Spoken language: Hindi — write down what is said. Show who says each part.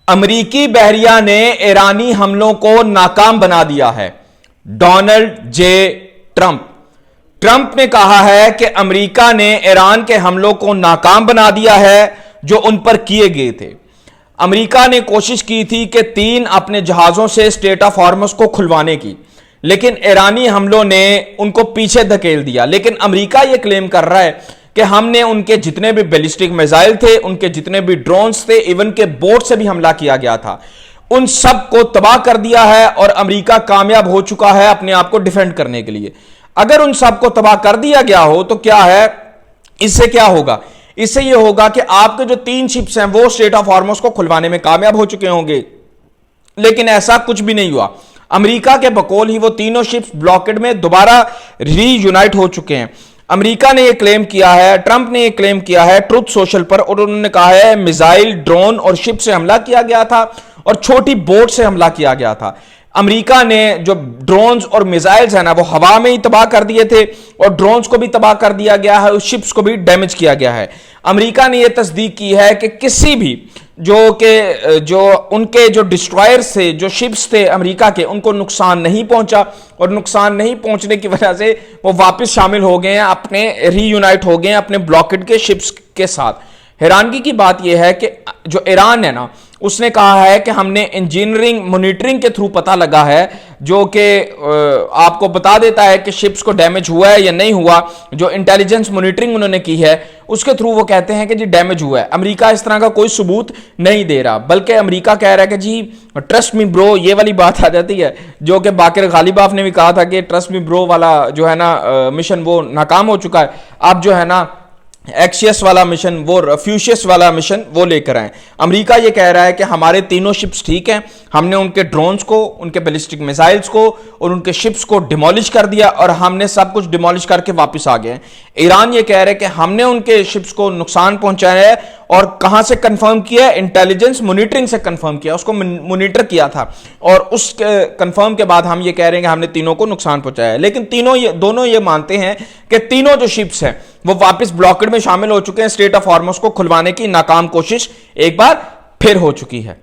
Speaker 1: अमरीकी बहरिया ने ईरानी हमलों को नाकाम बना दिया है। डोनाल्ड जे ट्रंप ने कहा है कि अमरीका ने ईरान के हमलों को नाकाम बना दिया है जो उन पर किए गए थे। अमरीका ने कोशिश की थी कि 3 अपने जहाजों से स्ट्रेट ऑफ हॉर्मुज़ को खुलवाने की, लेकिन ईरानी हमलों ने उनको पीछे धकेल दिया। लेकिन अमरीका यह क्लेम कर रहा है कि हमने उनके जितने भी बैलिस्टिक मिसाइल थे, उनके जितने भी ड्रोन्स थे, इवन के बोट से भी हमला किया गया था, उन सब को तबाह कर दिया है और अमरीका कामयाब हो चुका है अपने आप को डिफेंड करने के लिए। अगर उन सब को तबाह कर दिया गया हो तो क्या है, इससे क्या होगा? इससे यह होगा कि आपके जो 3 शिप्स हैं वो स्ट्रेट ऑफ हॉर्मुज़ को खुलवाने में कामयाब हो चुके होंगे, लेकिन ऐसा कुछ भी नहीं हुआ। अमेरिका के बकौल ही वो तीनों शिप्स ब्लॉकेड में दोबारा रीयूनाइट हो चुके हैं। अमेरिका ने यह क्लेम किया है, ट्रंप ने यह क्लेम किया है ट्रुथ सोशल पर, और उन्होंने कहा है मिसाइल, ड्रोन और शिप से हमला किया गया था और छोटी बोट से हमला किया गया था। अमेरिका ने जो ड्रोन्स और मिसाइल्स है ना वो हवा में ही तबाह कर दिए थे और ड्रोन्स को भी तबाह कर दिया गया है, उस शिप्स को भी डैमेज किया गया है। अमेरिका ने यह तस्दीक की है कि किसी भी जो उनके जो डिस्ट्रॉयर्स थे, जो शिप्स थे अमेरिका के, उनको नुकसान नहीं पहुंचा और नुकसान नहीं पहुंचने की वजह से वो वापस शामिल हो गए हैं, अपने रीयूनाइट हो गए हैं अपने ब्लॉकेड के शिप्स के साथ। हैरानगी की बात यह है कि जो ईरान है ना, उसने कहा है कि हमने इंजीनियरिंग मॉनिटरिंग के थ्रू पता लगा है, जो कि आपको बता देता है कि शिप्स को डैमेज हुआ है या नहीं हुआ। जो इंटेलिजेंस मॉनिटरिंग उन्होंने की है उसके थ्रू वो कहते हैं कि जी डैमेज हुआ है। अमेरिका इस तरह का कोई सबूत नहीं दे रहा, बल्कि अमेरिका कह रहा है कि जी ट्रस्ट मी ब्रो, ये वाली बात आ जाती है जो कि बाकिर गालिबाफ ने भी कहा था कि ट्रस्ट मी ब्रो वाला जो है ना मिशन वो नाकाम हो चुका है। अब जो है ना एक्सियस वाला मिशन, वो फ्यूशियस वाला मिशन वो लेकर आए। अमेरिका ये कह रहा है कि हमारे तीनों शिप्स ठीक हैं, हमने उनके ड्रोन्स को, उनके बैलिस्टिक मिसाइल्स को और उनके शिप्स को डिमोलिश कर दिया और हमने सब कुछ डिमोलिश करके वापस आ गए। ईरान ये कह रहे हैं कि हमने उनके शिप्स को नुकसान पहुंचाया है और कहां से कंफर्म किया? इंटेलिजेंस मॉनिटरिंग से कंफर्म किया, उसको मॉनिटर किया था और उस कंफर्म के बाद हम ये कह रहे हैं कि हमने तीनों को नुकसान पहुंचाया है। लेकिन दोनों ये मानते हैं कि तीनों जो शिप्स हैं वो वापस ब्लॉकेड में शामिल हो चुके हैं। स्ट्रेट ऑफ हॉर्मुज़ को खुलवाने की नाकाम कोशिश एक बार फिर हो चुकी है।